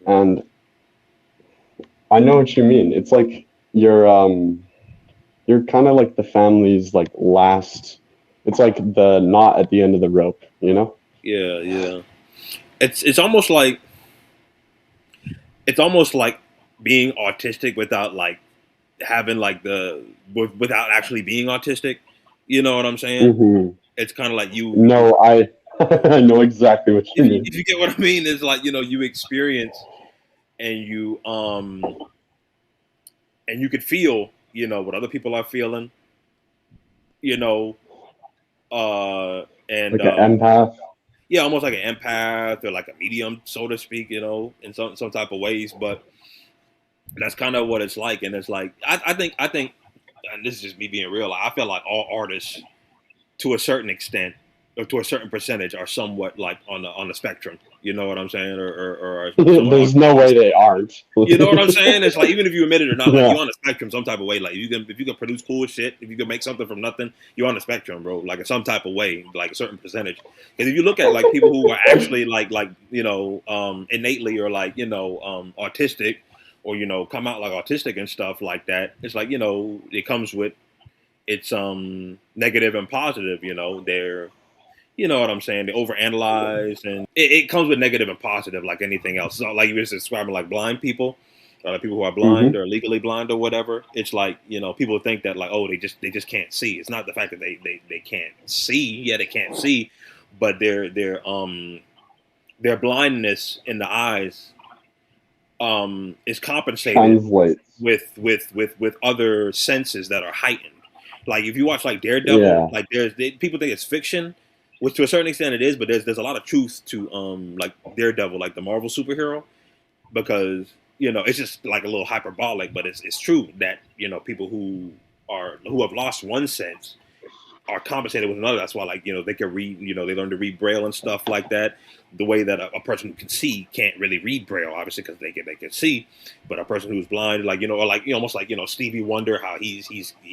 And I know what you mean. It's like you're kind of like the family's like last. It's like the knot at the end of the rope, you know? Yeah, yeah. It's almost like it's almost like being autistic without like having like without actually being autistic. You know what I'm saying? Hmm. It's kind of like you No, I I know exactly what you mean. if you get what I mean. It's like you experience and you could feel what other people are feeling. You know, and Like an empath. yeah, almost like an empath or like a medium, so to speak. In some type of ways, but that's kind of what it's like. And it's like I think, and this is just me being real. I feel like all artists, to a certain extent or to a certain percentage, are somewhat like on the spectrum. You know what I'm saying, or somewhat There's no autistic. way they aren't. You know what I'm saying? It's like even if you admit it or not, like Yeah. you're on the spectrum some type of way. Like if you can produce cool shit, if you can make something from nothing, you're on the spectrum, bro. Like in some type of way, like a certain percentage. Because if you look at like people who are actually like innately or like autistic, or come out like autistic and stuff like that, it's like it comes with its negative and positive. They're what I'm saying? They overanalyze, and it comes with negative and positive, like anything else. So, like you were just describing, like blind people, people who are blind Hmm. or legally blind or whatever. It's like people think that like, oh, they just can't see. It's not the fact that they can't see. Yeah, they can't see, but their blindness in the eyes is compensated Translates. with other senses that are heightened. Like if you watch like Daredevil, Yeah. like people think it's fiction, which to a certain extent it is, but there's a lot of truth to like Daredevil, like the Marvel superhero, because it's just like a little hyperbolic, but it's true that people who have lost one sense are compensated with another. That's why, like, they can read, they learn to read Braille and stuff like that. The way that a person who can see can't really read Braille, obviously, because they can see. But a person who's blind, like, or like, almost like, Stevie Wonder, how he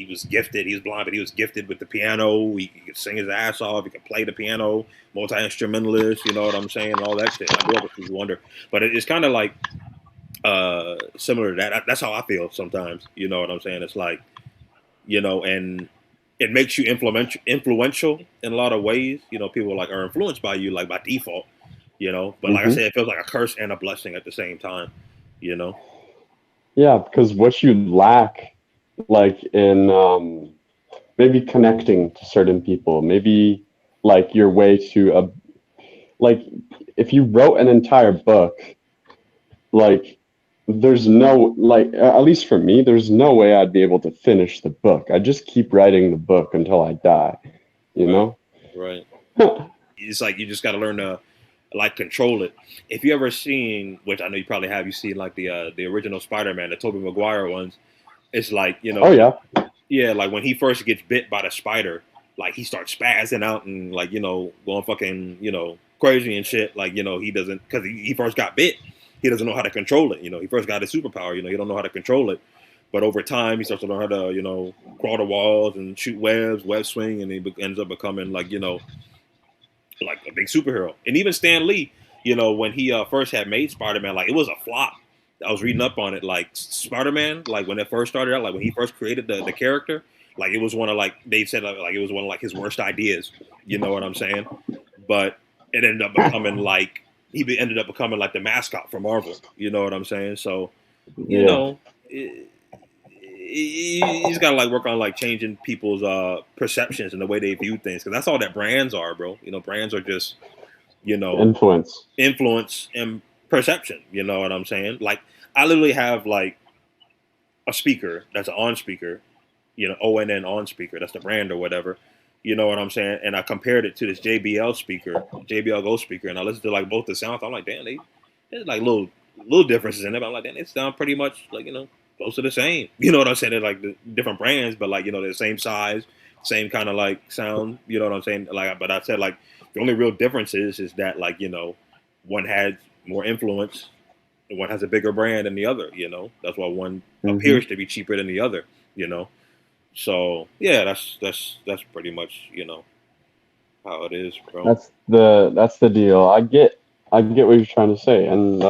was gifted. He was blind, but he was gifted with the piano. He could sing his ass off. He could play the piano, multi instrumentalist. You know what I'm saying? All that shit. I grew up with Stevie Wonder, but it's kind of like similar to that. That's how I feel sometimes. You know what I'm saying? It's like and it makes you influential in a lot of ways. People like are influenced by you like by default. But like I Hmm. said, it feels like a curse and a blessing at the same time. You know. Yeah, because what you lack, like in maybe connecting to certain people, maybe like your way to a like if you wrote an entire book, like there's no like at least for me, there's no way I'd be able to finish the book. I just keep writing the book until I die, you Right. know? Right. It's like you just got to learn to like control it. If you ever seen, which I know you probably have, you seen like the original Spider-Man, the Tobey Maguire ones. It's like Oh yeah. yeah, like when he first gets bit by the spider, like he starts spazzing out and like going fucking crazy and shit. Like he doesn't because he first got bit, he doesn't know how to control it. He first got his superpower. He don't know how to control it. But over time, he starts to learn how to crawl to walls and shoot webs, web swing, and he ends up becoming like a big superhero. And even Stan Lee, when he first had made Spider Man, like it was a flop. I was reading up on it, like Spider Man, like when it first started out, like when he first created the character, like it was one of like they said like it was one of like his worst ideas. You know what I'm saying? But it ended up becoming like ended up becoming like the mascot for Marvel. You know what I'm saying? So you Yeah. know. It, he's got to like work on like changing people's perceptions and the way they view things because that's all that brands are, bro. Brands are just you know Influence. influence and perception. You know what I'm saying? Like I literally have like a speaker that's an on speaker, ONN on speaker. That's the brand or whatever. You know what I'm saying? And I compared it to this JBL speaker, JBL Go speaker, and I listened to like both the sounds. I'm like, damn, there's like little differences in it. But I'm like, damn, they sound pretty much like close to the same. You know what I'm saying? They're like the different brands, but like they're the same size, same kind of like sound. You know what I'm saying? Like, but I said like the only real difference is that like one has more influence and one has a bigger brand than the other. That's why one Hmm. appears to be cheaper than the other. You know, so yeah, that's pretty much how it is, bro. That's the deal. I get what you're trying to say, and